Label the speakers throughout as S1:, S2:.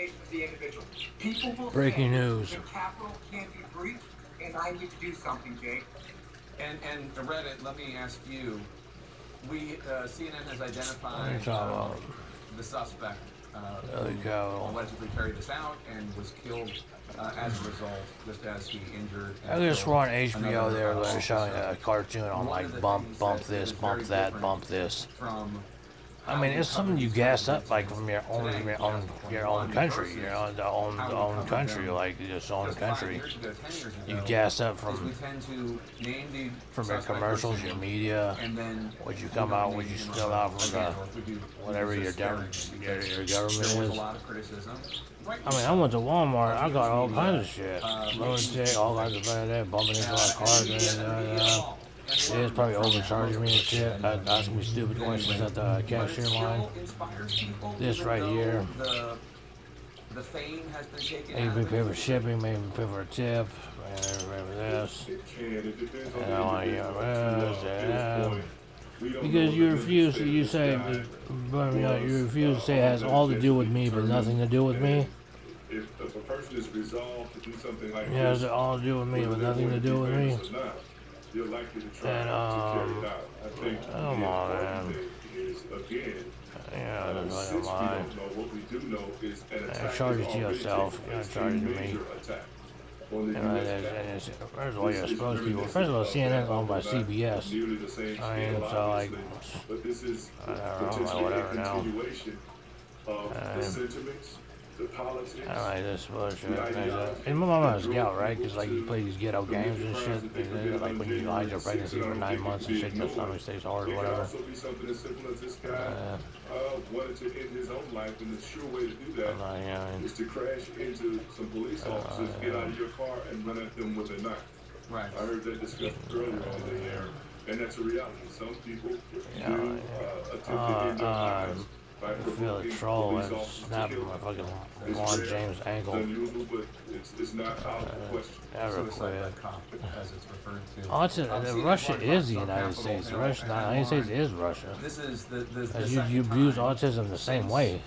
S1: identification of the individual. People will
S2: Breaking
S1: say
S2: news.
S1: the Capitol can't be breached, and I need to do something, Jake.
S3: And Reddit, let me ask you. CNN has
S2: What are you
S3: identified
S2: talking about?
S3: the suspect
S2: There you
S3: who
S2: go.
S3: allegedly carried this out and was killed as a result, just as he injured
S2: I
S3: and
S2: just
S3: killed
S2: want HBO
S3: another
S2: there like showing
S3: officer.
S2: a cartoon on
S3: One of
S2: like
S3: the
S2: bump
S3: things
S2: bump
S3: that
S2: this,
S3: is
S2: bump
S3: very
S2: that,
S3: different
S2: bump this.
S3: from
S2: I
S3: how
S2: mean,
S3: we
S2: it's something
S3: covered
S2: you
S3: these kinds
S2: gas
S3: of
S2: up like
S3: incidents
S2: from your own
S3: today in
S2: your own
S3: 2021
S2: country,
S3: versus
S2: you know,
S3: how
S2: the
S3: we
S2: own
S3: covered
S2: country,
S3: them
S2: like its own
S3: just 5
S2: country.
S3: years ago, 10 years
S2: You
S3: ago,
S2: gas up
S3: is we tend to name the
S2: from your
S3: suspect first
S2: commercials, your
S3: name,
S2: media,
S3: and then
S2: what you
S3: we
S2: come
S3: don't
S2: out,
S3: name
S2: what you
S3: him or
S2: spill
S3: her
S2: out from
S3: again,
S2: the
S3: or if we do,
S2: whatever
S3: we
S2: your
S3: just sparing him because
S2: your
S3: there
S2: government
S3: was a
S2: is.
S3: lot of criticism.
S2: I mean, I went to Walmart, I
S3: Of
S2: got
S3: news
S2: all
S3: media,
S2: kinds of shit. Lunatic, all kinds of bad, bumping into my car,
S3: and the media of all,
S2: It's
S3: and
S2: probably
S3: learn from
S2: overcharging me and
S3: most of it,
S2: shit, asking me stupid
S3: at any
S2: questions
S3: rate.
S2: at the
S3: But it
S2: cashier line.
S3: still inspires people,
S2: This
S3: even
S2: right here.
S3: though the fame has been taken
S2: Maybe
S3: out of
S2: pay
S3: it.
S2: for shipping, maybe pay for a tip, and for this. And I want to get this, because you refuse to, you say, you refuse to say it has all to do with me, but nothing to do with me.
S4: If a person is resolved to do something like
S2: It has
S4: this,
S2: all to do with me, but nothing to do with me.
S4: you're likely to try
S2: And,
S4: to carry it out. I think
S2: come
S4: the
S2: on,
S4: important
S2: man.
S4: thing is, again,
S2: Yeah, that's
S4: since
S2: fucking
S4: we
S2: lie.
S4: don't know, what we do know is an attack
S2: Charge
S4: is
S2: it to
S4: already
S2: yourself.
S4: taking
S2: You're not
S4: place, a
S2: charging me.
S4: major attack on the
S2: And
S4: U.S.
S2: first of all, you're exposed people. First of all, CNN's owned by CBS.
S4: Nearly the same
S2: I mean,
S4: scale,
S2: so like,
S4: obviously, but this is
S2: I don't know,
S4: potentially a
S2: whatever now.
S4: continuation of the sentiments, the politics.
S2: I don't like this bullshit.
S4: The ideology
S2: And my mama has
S4: that
S2: gout,
S4: drove
S2: right? Because like you
S4: people
S2: play these ghetto
S4: to
S2: games
S4: commit
S2: and
S4: crimes
S2: shit.
S4: that they committed
S2: Like
S4: on
S2: when you hide your
S4: January 6th,
S2: pregnancy
S4: and I
S2: for
S4: don't
S2: 9
S4: think it
S2: months
S4: can
S2: and
S4: be
S2: shit, your
S4: ignored.
S2: stomach stays hard or
S4: It could
S2: whatever.
S4: also be something as simple as this guy wanted to end his own life, and the sure way to do that is to crash into some police officers, get out of your car, and run at them with a knife.
S3: Right.
S4: I heard that discussed earlier on the air, and that's a reality. Some people do attempt to end their lives by
S2: I feel
S4: provoking
S2: the troll
S4: police
S2: and
S4: officers to
S2: snapping
S4: kill
S2: my
S4: them.
S2: fucking
S4: It's
S2: Ron
S4: rare,
S2: James
S4: it's
S2: ankle.
S4: unusual, but it's not out of the question.
S2: Ever
S3: Suicide by
S2: quit.
S3: cop, as it's referred to.
S2: Russia is the United States. The United States is Russia.
S3: This is the
S2: You abuse
S3: time
S2: autism the same way.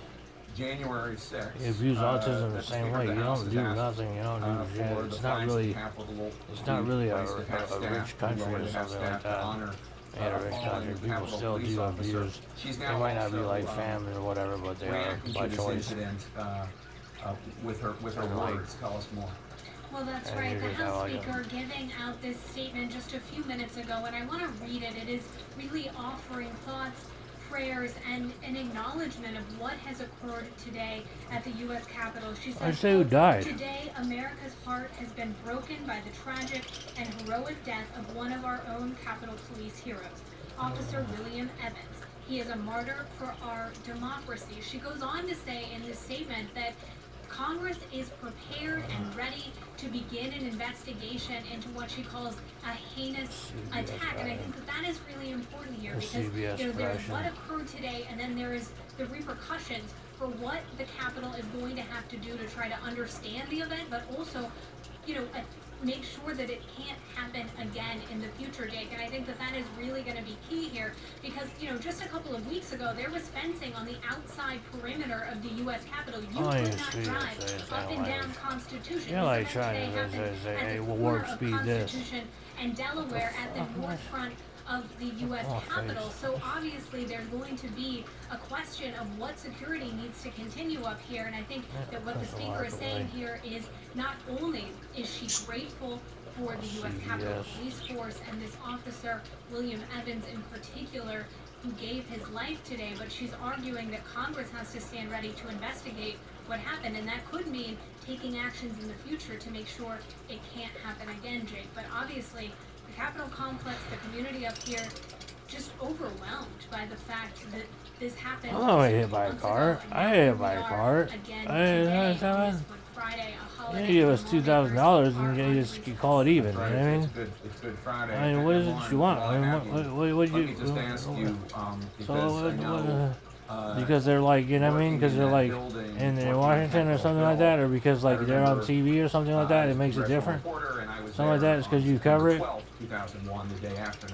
S3: January 6th.
S2: You abuse autism the
S3: that
S2: same
S3: Speaker
S2: way.
S3: of
S2: You
S3: the House
S2: don't
S3: has
S2: do
S3: asked,
S2: nothing. You don't do shit.
S3: for the
S2: It's not
S3: flags
S2: really.
S3: of the Capitol
S2: It's not really a
S3: placed at half staff,
S2: rich country
S3: lowered
S2: or
S3: to half
S2: something like
S3: staff to
S2: that.
S3: honor
S2: In a rich
S3: fallen
S2: country, people
S3: Capitol
S2: still
S3: police
S2: do
S3: officer.
S2: abuse.
S3: She's
S2: They
S3: now
S2: might not be
S3: also,
S2: like family or whatever, but they are
S3: reacting
S2: by
S3: to this
S2: choice.
S3: incident with her words. Tell us more.
S5: Well, that's
S2: And
S5: right.
S2: you
S5: The
S2: just have
S5: House
S2: like
S5: Speaker giving out this statement just a few minutes ago, and I want to read it. It is really offering thoughts, prayers, and an acknowledgement of what has occurred today at the U.S. Capitol. She
S2: I
S5: says,
S2: say who died.
S5: "Today, America's heart has been broken by the tragic and heroic death of one of our own Capitol Police heroes, Officer William Evans. He is a martyr for our democracy." She goes on to say in this statement that Congress is prepared and ready to begin an investigation into what she calls a heinous attack. And I think that is really important here because there's what occurred today, and then there is the repercussions for what the Capitol is going to have to do to try to understand the event, but also, make sure that it can't happen again in the future, Jake. And I think that is really going to be key here because, just a couple of weeks ago, there was fencing on the outside perimeter of the U.S. Capitol. You could not drive up and down Constitution.
S2: Yeah, like
S5: This
S2: trying
S5: event today
S2: to
S5: happened
S2: say,
S5: at the
S2: well,
S5: corner
S2: warp
S5: of
S2: speed this.
S5: Constitution and Delaware at the north front of the U.S. Capitol. So obviously there's going to be a question of what security needs to continue up here. And I think that what the Speaker is saying here is not only is she grateful for the U.S. Capitol Police Force and this officer, William Evans in particular, who gave his life today, but she's arguing that Congress has to stand ready to investigate what happened, and that could mean taking actions in the future to make sure it can't happen again, Jake. But obviously, the Capitol complex, the community up here, just overwhelmed by the fact that this happened.
S2: I'm not hit by a car. I hit by a car.
S5: Again today, on this Good Friday, a holiday.
S2: You give us $2,000 and you just call it even. You know what I mean?
S3: It's Good Friday.
S2: I mean, what is it you want? I mean, what
S3: Let me just ask you, because I know,
S2: because they're like, you know what I mean? Because they're like in Washington or something like that, or because like they're on TV or something like that, it makes it different. Something like that. It's because you cover it.
S3: 2001, the day after 9/11.